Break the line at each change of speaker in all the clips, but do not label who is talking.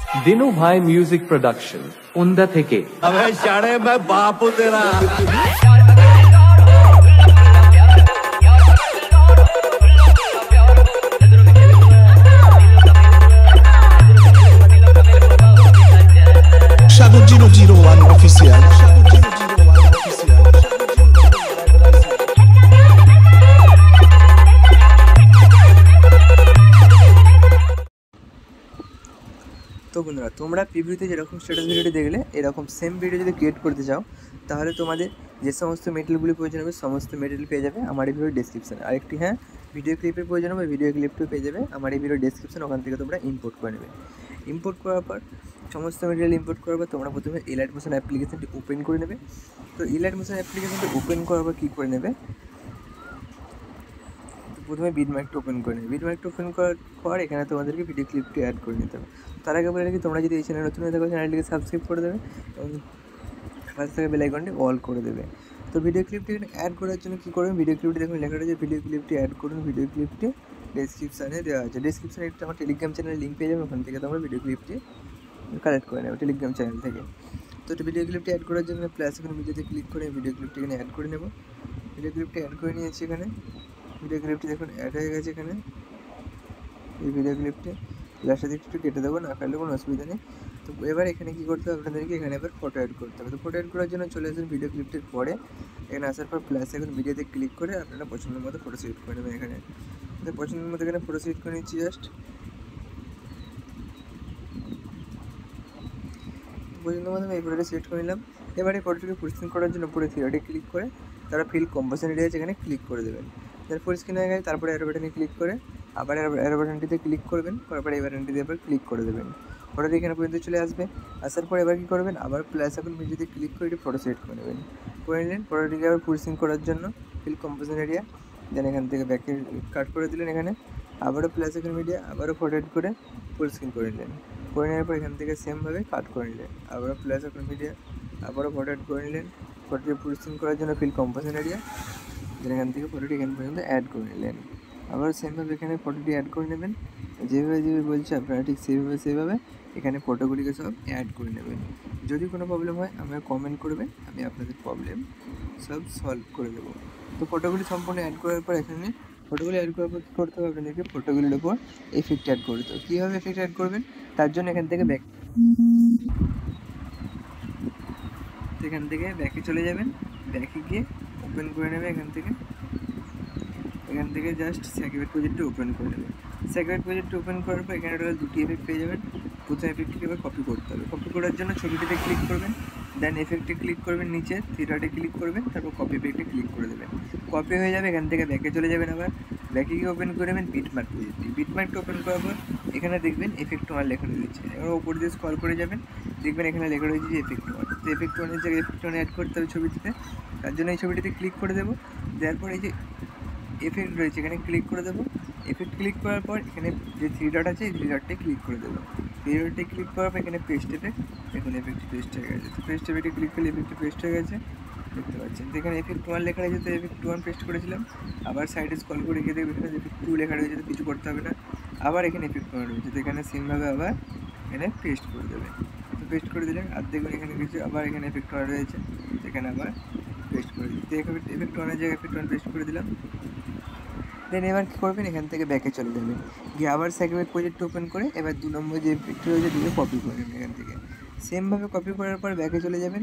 दिनू भाई music production उंदा থেকে
अबे शाणे मैं बाप हूं तेरा।
Shadow 001 official.
তো বন্ধুরা, তোমরা প্রিভিউতে যেরকম স্ট্যাটাস ভিডিওটি দেখলে এরকম সেম ভিডিও যদি ক্রিয়েট করতে চাও তাহলে তোমাদের যে সমস্ত মেটেরিয়ালগুলি প্রয়োজন হবে সমস্ত মেটেরিয়াল পেয়ে যাবে আমার এই ভিডিওর ডেসক্রিপশানে। আরেকটি ভিডিও ক্লিপের প্রয়োজন হবে, ভিডিও ক্লিপটিও পেয়ে যাবে আমার এই ভিডিওর ডেসক্রিপশানে, ওখান থেকে তোমরা ইম্পোর্ট করে নেবে। ইম্পোর্ট করার পর সমস্ত মেটেরিয়াল ইম্পোর্ট করার পর তোমরা প্রথমে এলাইট মোশন অ্যাপ্লিকেশনটি ওপেন করে নেবে। তো এলাইট মোশন অ্যাপ্লিকেশনটি ওপেন করার পর কী করে নেবে, প্রথমে বিটমার্কটা ওপেন করে নেবে। বিটমার্কটা ওপেন করার পর এখানে তোমাদেরকে ভিডিও ক্লিপটি অ্যাড করে নিতে হবে। তার আগে বলে রাখি, তোমরা যদি এই চ্যানেল নতুন হয়ে থাকো চ্যানেলটিকে সাবস্ক্রাইব করে দেবে এবং পাশে থাকা বেল আইকনটি অল করে দেবে। তো ভিডিও ক্লিপটি এখানে অ্যাড করার জন্য কী করবেন, ভিডিও ক্লিপটি দেখুন লেখা রয়েছে ভিডিও ক্লিপটি অ্যাড করুন। ভিডিও ক্লিপটি ডেসক্রিপশানে দেওয়া আছে, ডেসক্রিপশানে একটা আমার টেলিগ্রাম চ্যানেলের লিঙ্ক পেয়ে যাবে, ওখান থেকে তোমরা ভিডিও ক্লিপটি কালেক্ট করে নেবে টেলিগ্রাম চ্যানেল থেকে। তো ভিডিও ক্লিপটি অ্যাড করার জন্য প্লাস এখানে ভিডিওতে ক্লিক করে ভিডিও ক্লিপটি এখানে অ্যাড করে নেব। ভিডিও ক্লিপটি অ্যাড করে নিয়েছি এখানে। ভিডিও ক্লিপটি দেখুন অ্যাড হয়ে গেছে এখানে। এই ভিডিও ক্লিপটি লাস্টের দিকটা একটু কেটে দেবো, না কাটলে কোনো অসুবিধা নেই। তো এবার এখানে কী করতে হবে আপনাদেরকে, এখানে এবার ফটো অ্যাড করতে হবে। তো ফটো অ্যাড করার জন্য চলে আসুন ভিডিও ক্লিপটির পরে, এখানে আসার পর প্লাস এখন ভিডিওতে ক্লিক করে আপনারা পছন্দের মতো ফটো সিলেক্ট করে নেবেন। এখানে পছন্দের মতো এখানে ফটো সিলেক্ট করে নিচ্ছি জাস্ট। পছন্দের মতো আমি এই ফটোটা সিলেক্ট করে নিলাম। এবার এই ফটোটিকে প্রসেসিং করার জন্য পুরো থিওরিটি ক্লিক করে তারা ফিল কম্পোজিশন এরিয়া আছে এখানে ক্লিক করে দেবেন। দেন ফুল স্ক্রিন হয়ে গেছে, তারপরে অ্যারো বাটনে ক্লিক করে আবার অ্যারো বাটনটিতে ক্লিক করবেন, করার পরে এই বাটনটিতে আবার ক্লিক করে দেবেন। ফটোটি এখানে পর্যন্ত চলে আসবে। আসার পরে এবার কী করবেন, আবার প্লাস এখন ভিডিওতে ক্লিক করে একটি ফটো সিলেক্ট করে নেবেন। করে নিলেন ফটোটিকে আবার ফুল স্ক্রিন করার জন্য ফিল কম্পোজিশন এরিয়া, দেন এখান থেকে ব্যাকে কাট করে দিলেন। এখানে আবারও প্লাস এখন মিডিয়া, আবারও ফটো এড করে ফুল স্ক্রিন করে নিলেন। করে নেওয়ার পর এখান থেকে সেমভাবে কাট করে নিলেন। আবারও প্লাস এখন মিডিয়া, আবারও ফটো এড করে নিলেন। ফটোটি ফুল স্ক্রিন করার জন্য ফিল কম্পোজিশন এরিয়া, দেন এখান থেকে ফটোটি এখান পর্যন্ত অ্যাড করে নিলেন। আবার সেমভাবে এখানে ফটোটি অ্যাড করে নেবেন। যেভাবে বলছে আপনারা ঠিক সেভাবে এখানে ফটোগুলিকে সব অ্যাড করে নেবেন। যদি কোনো প্রবলেম হয় আমাকে কমেন্ট করবেন, আমি আপনাদের প্রবলেম সব সলভ করে দেবো। তো ফটোগুলি সম্পূর্ণ অ্যাড করার পর এখানে ফটোগুলি অ্যাড করার পর কী করতে হবে আপনাদেরকে, ফটোগুলির ওপর এফেক্ট অ্যাড করতে হবে। কীভাবে এফেক্ট অ্যাড করবেন তার জন্য এখান থেকে ব্যাকে চলে যাবেন। ব্যাকে গিয়ে ওপেন করে নেবে এখান থেকে জাস্ট স্যাকুরেট প্রজেক্টটি ওপেন করে নেবে। স্যাকুরেট প্রজেক্টটি ওপেন করার পর এখানে টোটাল দুটি এফেক্ট পেয়ে যাবেন। প্রথম এফেক্টটিকে এবার কপি করতে হবে। কপি করার জন্য ছবিটিতে ক্লিক করবেন, দেন এফেক্টে ক্লিক করবেন, নিচে থ্রিডটে ক্লিক করবেন, তারপর কপি এফেক্টে ক্লিক করে দেবেন। কপি হয়ে যাবে। এখান থেকে ব্যাকে চলে যাবেন। আবার ব্যাকে গিয়ে ওপেন করে নেবেন বিটমার্ক প্রজেক্টটি। বিটমার্কটা ওপেন করার পর এখানে দেখবেন এফেক্ট ওয়ান লেখা রয়েছে। এবার ওপর দিয়ে স্ক্রল করে যাবেন, দেখবেন এখানে লেখা রয়েছে যে এফেক্ট ওয়ান। তো এফেক্ট ওয়ানের জায়গায় এফেক্ট ওয়ান অ্যাড করতে হবে ছবিটিতে। তার জন্য এই ছবিটিতে ক্লিক করে দেবো। দেওয়ার পর এই যে এফেক্ট রয়েছে এখানে ক্লিক করে দেবো। এফেক্ট ক্লিক করার পর এখানে যে থ্রি ডট আছে এই থ্রি ডটে ক্লিক করে দেবো। থ্রি ডটে ক্লিক করার পর এখানে পেস্ট এফেক্ট, দেখুন এফেক্ট পেস্ট হয়ে গেছে। তো পেস্ট এফেক্টে ক্লিক করলে এফেক্ট পেস্ট হয়ে গেছে, দেখতে পাচ্ছেন। তো এখানে এফেক্ট ওয়ান লেখা রয়েছে, তো এফেক্ট ওয়ান পেস্ট করেছিলাম। আবার সাইডে স্ক্রল করে গিয়ে দেখবেন এখানে এফেক্ট টু লেখা রয়েছে, তো কিছু করতে হবে না। আবার এখানে এফেক্ট ওয়ান রয়েছে, তো এখানে সেমভাবে আবার এখানে পেস্ট করে দেবেন। তো পেস্ট করে দিলেন। আর দেখবেন এখানে কিছু আবার এখানে এফেক্ট ওয়ান রয়েছে, এখানে আবার পেস্ট করে দিই। তো এফেক্ট ওয়ানের জায়গায় এফেক্ট ওয়ান পেস্ট করে দিলাম। দেন এবার কী করবেন, এখান থেকে ব্যাকে চলে যাবেন। গিয়ে আবার স্যাকুরেট প্রজেক্ট ওপেন করে এবার 2 নম্বর যে এফেক্ট রয়েছে দুটো কপি করে নেবেন। এখান থেকে সেমভাবে কপি করার পর ব্যাকে চলে যাবেন,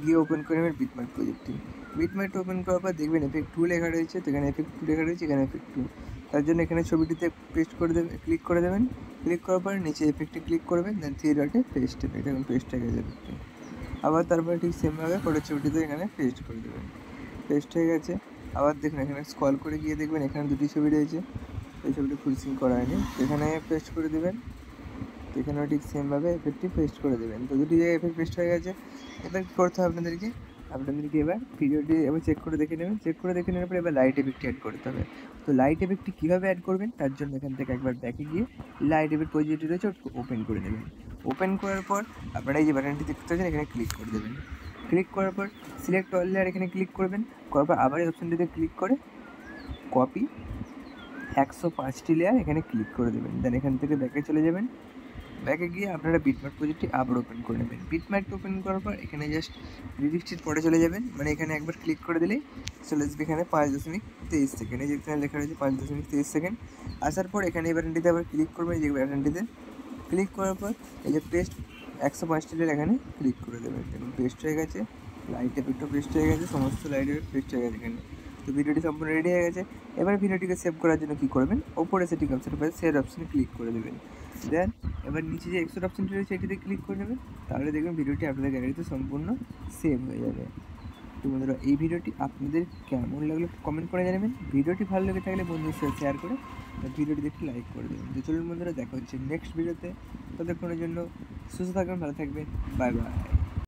গিয়ে ওপেন করে নেবেন বিটমার্ক প্রজেক্টটি। বিটমার্কটা ওপেন করার পর দেখবেন এফেক্ট টু লেখা রয়েছে, তো এখানে এফেক্ট টু লেখা রয়েছে, এখানে এফেক্ট টু। তার জন্য এখানে ছবিটিতে পেস্ট করে দেবেন, ক্লিক করে দেবেন। ক্লিক করার পর নিচে এফেক্টে ক্লিক করবেন, দেন থ্রি ডটে পেস্ট এফেক্ট, এখন পেস্ট হয়ে গেছে এফেক্টে। আবার তারপরে ঠিক সেমভাবে পরের ছবিটিতে এখানে পেস্ট করে দেবেন। পেস্ট হয়ে গেছে। আবার দেখুন এখানে স্ক্রল করে গিয়ে দেখবেন এখানে দুটি ছবি রয়েছে, এই ছবিটি ফুল স্ক্রিন করা হয়নি, এখানে পেস্ট করে দেবেন। তো এখানেও ঠিক সেমভাবে এফেক্টটি পেস্ট করে দেবেন। তো দুটি জায়গায় এফেক্ট পেস্ট হয়ে গেছে। এবার কী করতে হবে আপনাদেরকে এবার ভিডিওটি এবার চেক করে দেখে নেবেন। চেক করে দেখে নেওয়ার পর এবার লাইট এফেক্টটি অ্যাড করতে হবে। তো লাইট এফেক্টটি কীভাবে অ্যাড করবেন তার জন্য এখান থেকে একবার ব্যাকে গিয়ে লাইট এফেক্ট প্রজেক্টটি রয়েছে ওপেন করে নেবেন। ওপেন করার পর আপনারা এই যে বাটনটি দেখতে পাচ্ছেন এখানে ক্লিক করে দেবেন। ক্লিক করার পর সিলেক্ট অল লেয়ার এখানে ক্লিক করবেন। করার পর আবার এই অপশানটিতে ক্লিক করে কপি 105টি লেয়ার এখানে ক্লিক করে দেবেন। দেন এখান থেকে ব্যাকে চলে যাবেন। ব্যাকে গিয়ে আপনারা বিটম্যাপ প্রজেক্টটি আবার ওপেন করে নেবেন। বিটম্যাপটা ওপেন করার পর এখানে জাস্ট রিডিক্সটির পরে চলে যাবেন, মানে এখানে একবার ক্লিক করে দিলেই চলে আসবে এখানে 5.23 সেকেন্ড, এই যেখানে লেখা রয়েছে 5.23 সেকেন্ড। আসার পর এখানে এই বাটনটিতে আবার ক্লিক করবেন, এই যে বাটনটিতে ক্লিক করার পর এই যে পেস্ট 105 এখানে ক্লিক করে দেবেন। দেখুন পেস্ট হয়ে গেছে, লাইট এফেক্টও পেস্ট হয়ে গেছে, সমস্ত লাইট এফেক্ট পেস্ট হয়ে গেছে এখানে। তো ভিডিওটি সম্পূর্ণ রেডি হয়ে গেছে। এবার ভিডিওটিকে সেভ করার জন্য কী করবেন, ওপরে সেটিং অপশানের পাশে সেভ অপশানে ক্লিক করে দেবেন। দেন এবার নিচে যে এক্সপোর্ট অপশানটি রয়েছে এটিতে ক্লিক করে নেবেন, তাহলে দেখবেন ভিডিওটি আপনাদের গ্যালারিতে সম্পূর্ণ সেভ হয়ে যাবে। তো বন্ধুরা এই ভিডিওটি আপনাদের কেমন লাগলো কমেন্ট করে জানাবেন। ভিডিওটি ভালো লেগে থাকলে বন্ধুদের সাথে শেয়ার করে ভিডিওটি দেখে লাইক করে দেবেন। তো চলুন বন্ধুরা দেখা হচ্ছে নেক্সট ভিডিওতে, ততক্ষণের জন্য সুস্থ থাকবেন, ভালো থাকবেন, বাই বাই।